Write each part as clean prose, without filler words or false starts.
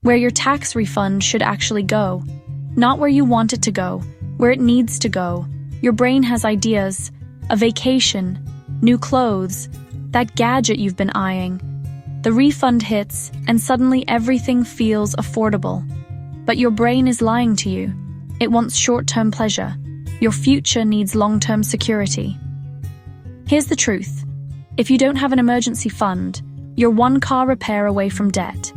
where your tax refund should actually go. Not where you want it to go, where it needs to go. Your brain has ideas, a vacation, new clothes, that gadget you've been eyeing. The refund hits, and suddenly everything feels affordable. But your brain is lying to you. It wants short-term pleasure. Your future needs long-term security. Here's the truth. If you don't have an emergency fund, you're one car repair away from debt.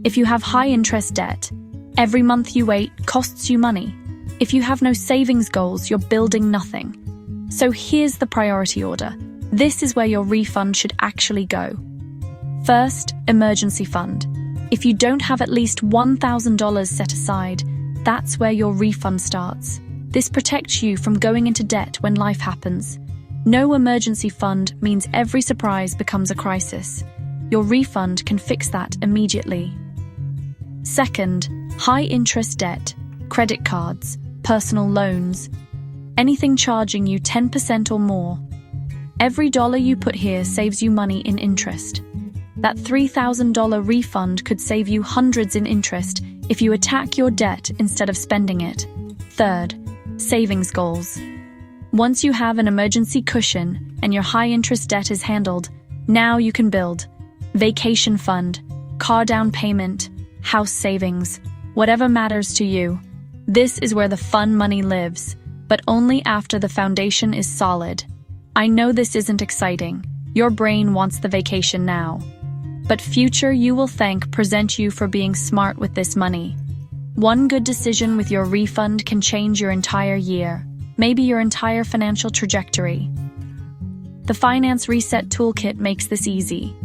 If you have high-interest debt, every month you wait costs you money. If you have no savings goals, you're building nothing. So here's the priority order. This is where your refund should actually go. First, emergency fund. If you don't have at least $1,000 set aside, that's where your refund starts. This protects you from going into debt when life happens. No emergency fund means every surprise becomes a crisis. Your refund can fix that immediately. Second, high-interest debt, credit cards, personal loans, anything charging you 10% or more. Every dollar you put here saves you money in interest. That $3,000 refund could save you hundreds in interest if you attack your debt instead of spending it. Third, savings goals. Once you have an emergency cushion and your high-interest debt is handled, now you can build. Vacation fund, car down payment, house savings, whatever matters to you. This is where the fun money lives, but only after the foundation is solid. I know this isn't exciting. Your brain wants the vacation now. But future you will thank present you for being smart with this money. One good decision with your refund can change your entire year, maybe your entire financial trajectory. The Finance Reset Toolkit makes this easy.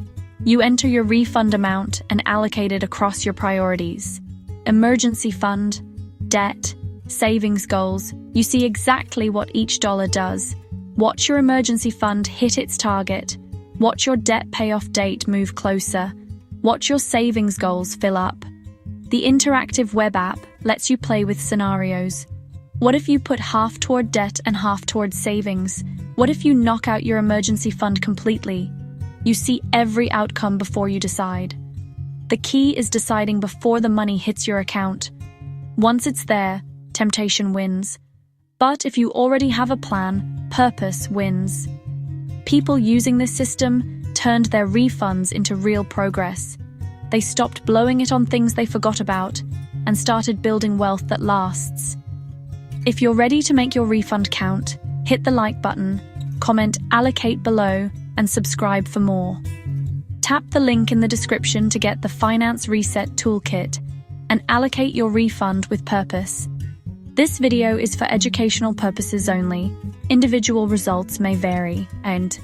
You enter your refund amount and allocate it across your priorities. Emergency fund, debt, savings goals. You see exactly what each dollar does. Watch your emergency fund hit its target. Watch your debt payoff date move closer. Watch your savings goals fill up. The interactive web app lets you play with scenarios. What if you put half toward debt and half toward savings? What if you knock out your emergency fund completely? You see every outcome before you decide. The key is deciding before the money hits your account. Once it's there, temptation wins. But if you already have a plan, purpose wins. People using this system turned their refunds into real progress. They stopped blowing it on things they forgot about and started building wealth that lasts. If you're ready to make your refund count, hit the like button, comment "allocate" below, and subscribe for more. Tap the link in the description to get the Finance Reset Toolkit and allocate your refund with purpose. This video is for educational purposes only. Individual results may vary, and